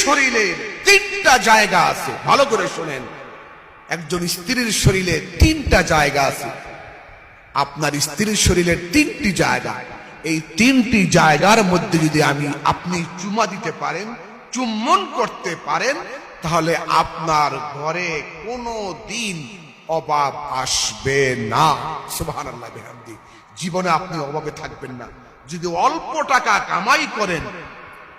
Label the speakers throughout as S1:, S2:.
S1: শরীরে তিনটা জায়গা আছে, ভালো করে শুনেন। একজন স্ত্রীর শরীরে তিনটা জায়গা আছে। আপনার স্ত্রীর শরীরের তিনটি জায়গা। এই তিনটি জায়গার মধ্যে যদি আপনি চুমা দিতে পারেন, চুম্বন করতে পারেন, তাহলে আপনার ঘরে কোনো দিন অভাব আসবে না। সুবহানাল্লাহ বিহামদি। জীবনে আপনি অভাবে থাকবেন না। যদি অল্প টাকা কামাই করেন,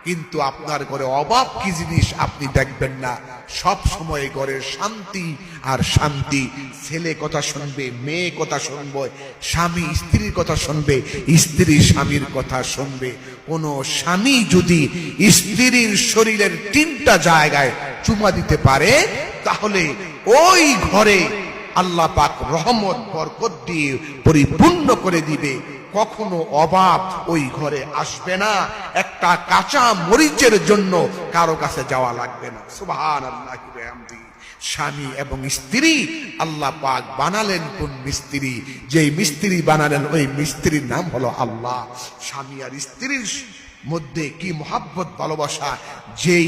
S1: কিন্তু আপনার ঘরে অভাব কি জিনিস আপনি দেখবেন না। সব সময় ঘরে শান্তি আর শান্তি। ছেলে কথা শুনবে, মেয়ে কথা শুনবে, স্বামী স্ত্রীর কথা শুনবে, স্ত্রী স্বামীর কথা শুনবে। কোন স্বামী যদি স্ত্রীর শরীরের তিনটা জায়গায় চুমা দিতে পারে, তাহলে ওই ঘরে আল্লাহ পাক রহমত বরকত দিয়ে পরিপূর্ণ করে দিবে। কখনো অভাব ওই ঘরে আসবে না। একটা কাঁচা মরিচের জন্য কারো কাছে যাওয়া লাগবে না। সুবহানাল্লাহি ওয়া বিহামদিহি। স্বামী এবং স্ত্রী আল্লাহ পাক বানালেন কোন মিস্ত্রি? যেই মিস্ত্রি বানালেন ওই মিস্ত্রির নাম হলো আল্লাহ। স্বামী আর স্ত্রীর মধ্যে কি মহাব্বত, ভালোবাসা! যেই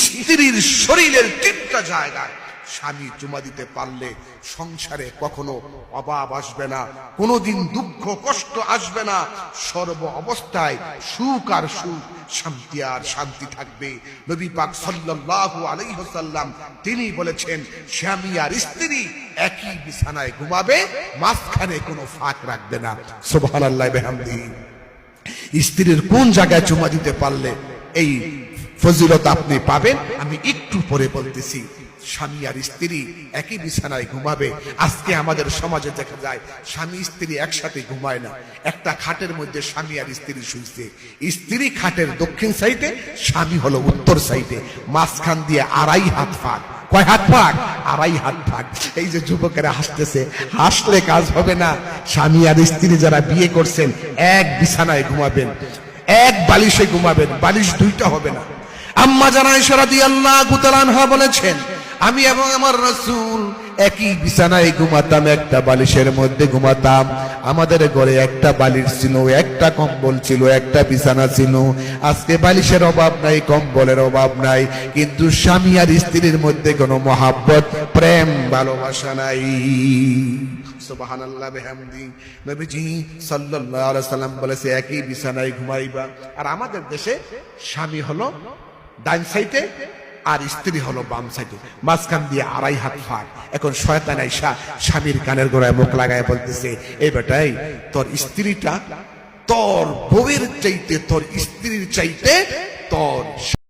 S1: স্ত্রীর শরীরের তিনটা জায়গায় স্বামী চুমা দিতে পারলে সংসারে কখনো অভাব আসবে না, কোনোদিন দুঃখ কষ্ট আসবে না। সর্ব অবস্থায় সুখ আর সুখ, শান্তি আর শান্তি থাকবে। নবী পাক সাল্লাল্লাহু আলাইহি ওয়াসাল্লাম তিনি বলেছেন, স্বামী আর স্ত্রী একই বিছানায় ঘুমাবে, মাঝখানে কোনো ফাঁক রাখবে না। সুবহানাল্লাহি বিহামদিহি। স্ত্রীর কোন জায়গায় চুমা দিতে পারলে এই ফজিলত আপনি পাবেন, আমি একটু পরে বলতেছি। স্বামী আর স্ত্রী একই বিছানায় ঘুমাবে। আজকে আমাদের সমাজে দেখা যায় স্বামী স্ত্রী একসাথে ঘুমায় না। একটা খাটের মধ্যে স্বামী আর স্ত্রী শুইছে। স্ত্রী খাটের দক্ষিণ সাইডে, স্বামী হলো উত্তর সাইডে। মাঝখান দিয়ে 2.5 হাত ফাঁক। কয় হাত ফাঁক? 2.5 হাত ফাঁক। এই যে যুবকেরা হাসতেছে, হাসলে কাজ হবে না। স্বামী আর স্ত্রী যারা বিয়ে করছেন এক বিছানায় ঘুমাবেন, এক বালিশে ঘুমাবেন, বালিশ দুইটা হবে না। আম্মা জানা আয়েশা রাদিয়াল্লাহু তাআলা আনহা বলেছেন, আমি এবং আমার রাসূল একই বিছানায় ঘুমাতাম, একটা বালিশের মধ্যে ঘুমাতাম। আমাদের ঘরে একটা বালিশ ছিল, একটা কম্বল ছিল, একটা বিছানা ছিল। আজকে বালিশের অভাব নাই, কম্বলের অভাব নাই, কিন্তু স্বামী আর স্ত্রীর মধ্যে কোনো মহাব্বত, প্রেম, ভালোবাসা নাই। সুবহানাল্লাহ বিহামদিহি। নবীজি সাল্লাল্লাহু আলাইহি সাল্লাম বলেছে একই বিছানায় ঘুমাইবা। আর আমাদের দেশে স্বামী হলো ডান সাইডে আর স্ত্রী হলো বাম সাইডে, মাঝখান দিয়ে 2.5 হাত ফাঁক। এখন শয়তান আইসা স্বামীর কানের গোড়ায় মুখ লাগায় বলতেছে, এই বেটাই, তোর স্ত্রীটা তোর বউয়ের চাইতে, তোর স্ত্রীর চাইতে তোর